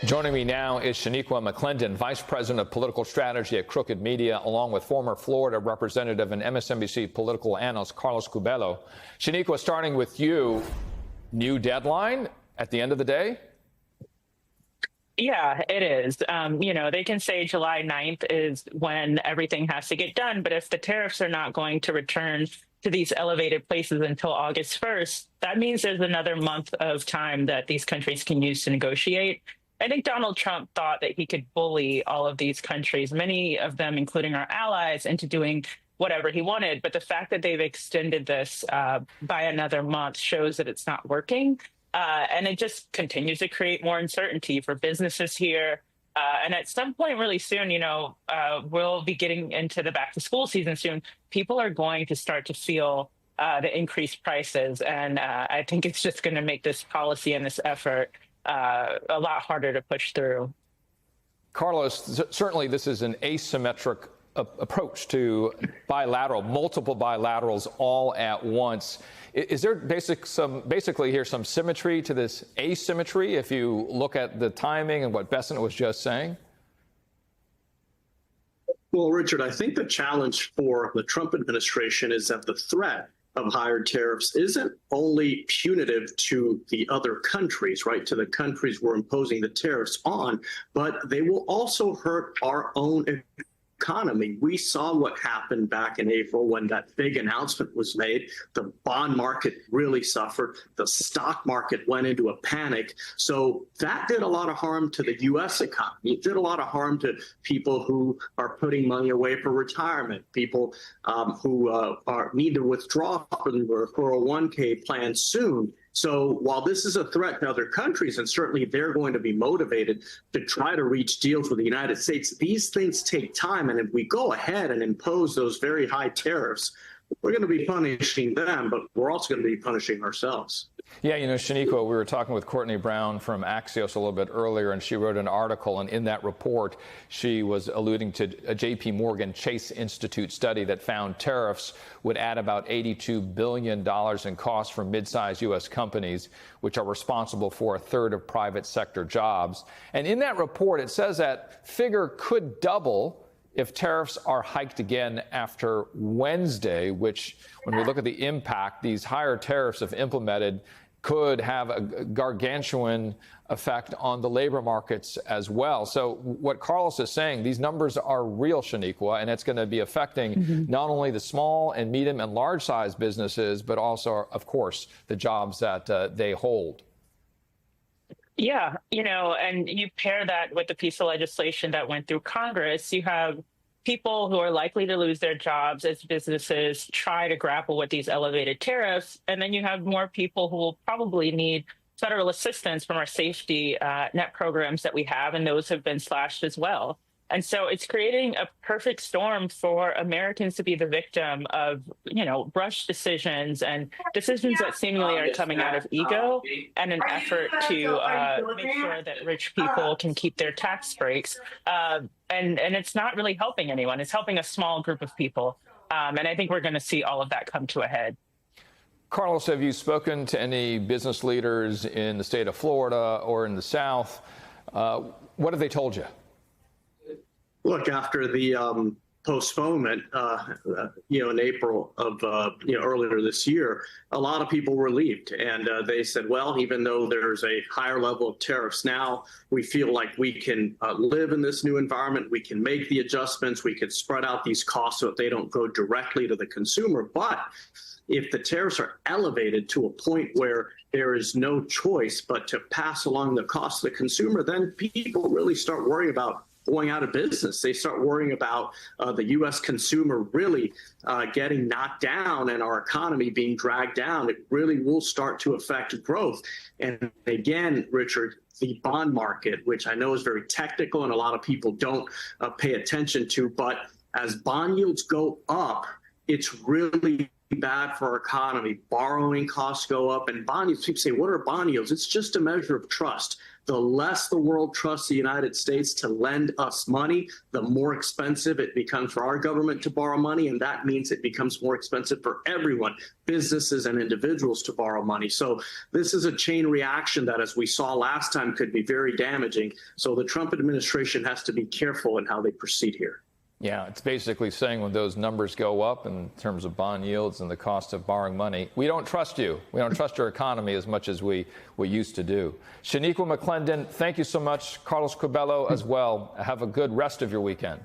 Joining me now is Shaniqua McClendon, Vice President of Political Strategy at Crooked Media, along with former Florida Representative and MSNBC political analyst Carlos Curbelo. Shaniqua, starting with you, new deadline at the end of the day? Yeah, it is. They can say July 9th is when everything has to get done, but if the tariffs are not going to return to these elevated places until August 1st, that means there's another month of time that these countries can use to negotiate. I think Donald Trump thought that he could bully all of these countries, many of them, including our allies, into doing whatever he wanted. But the fact that they've extended this by another month shows that it's not working. And it just continues to create more uncertainty for businesses here. And at some point really soon, we'll be getting into the back to school season soon. People are going to start to feel the increased prices. And I think it's just going to make this policy and this effort a lot harder to push through. Carlos, certainly this is an asymmetric approach to multiple bilaterals all at once. Is there basically here some symmetry to this asymmetry if you look at the timing and what Bessent was just saying? Well, Richard, I think the challenge for the Trump administration is that the threat of higher tariffs isn't only punitive to the other countries, right, to the countries we're imposing the tariffs on, but they will also hurt our own economy. We saw what happened back in April when that big announcement was made. The bond market really suffered. The stock market went into a panic. So that did a lot of harm to the U.S. economy. It did a lot of harm to people who are putting money away for retirement, people who need to withdraw from their 401k plan soon. So while this is a threat to other countries, and certainly they're going to be motivated to try to reach deals with the United States, these things take time. And if we go ahead and impose those very high tariffs, we're going to be punishing them, but we're also going to be punishing ourselves. Yeah, Shaniqua, we were talking with Courtney Brown from Axios a little bit earlier, and she wrote an article, and in that report, she was alluding to a J.P. Morgan Chase Institute study that found tariffs would add about $82 billion in costs for mid-sized U.S. companies, which are responsible for a third of private sector jobs. And in that report, it says that figure could double if tariffs are hiked again after Wednesday, which, when we look at the impact these higher tariffs, if implemented, could have a gargantuan effect on the labor markets as well. So what Carlos is saying, these numbers are real, Shaniqua, and it's going to be affecting not only the small and medium and large size businesses, but also, of course, the jobs that they hold. Yeah, and you pair that with the piece of legislation that went through Congress, you have people who are likely to lose their jobs as businesses try to grapple with these elevated tariffs. And then you have more people who will probably need federal assistance from our safety net programs that we have, and those have been slashed as well. And so it's creating a perfect storm for Americans to be the victim of, rushed decisions and decisions that seemingly are coming out of ego and an effort to make sure that rich people can keep their tax breaks. And it's not really helping anyone. It's helping a small group of people. And I think we're going to see all of that come to a head. Carlos, have you spoken to any business leaders in the state of Florida or in the South? What have they told you? Look, after the postponement, in April of, earlier this year, a lot of people were relieved. And they said, well, even though there's a higher level of tariffs now, we feel like we can live in this new environment. We can make the adjustments. We can spread out these costs so that they don't go directly to the consumer. But if the tariffs are elevated to a point where there is no choice but to pass along the cost to the consumer, then people really start worrying about going out of business. They start worrying about the U.S. consumer really getting knocked down and our economy being dragged down. It really will start to affect growth. And again, Richard, the bond market, which I know is very technical and a lot of people don't pay attention to, but as bond yields go up, it's really bad for our economy. Borrowing costs go up, and bond yields, people say, what are bond yields? It's just a measure of trust. The less the world trusts the United States to lend us money, the more expensive it becomes for our government to borrow money. And that means it becomes more expensive for everyone, businesses and individuals, to borrow money. So this is a chain reaction that, as we saw last time, could be very damaging. So the Trump administration has to be careful in how they proceed here. Yeah, it's basically saying when those numbers go up in terms of bond yields and the cost of borrowing money, we don't trust you. We don't trust your economy as much as we used to do. Shaniqua McClendon, thank you so much. Carlos Curbelo as well. Have a good rest of your weekend.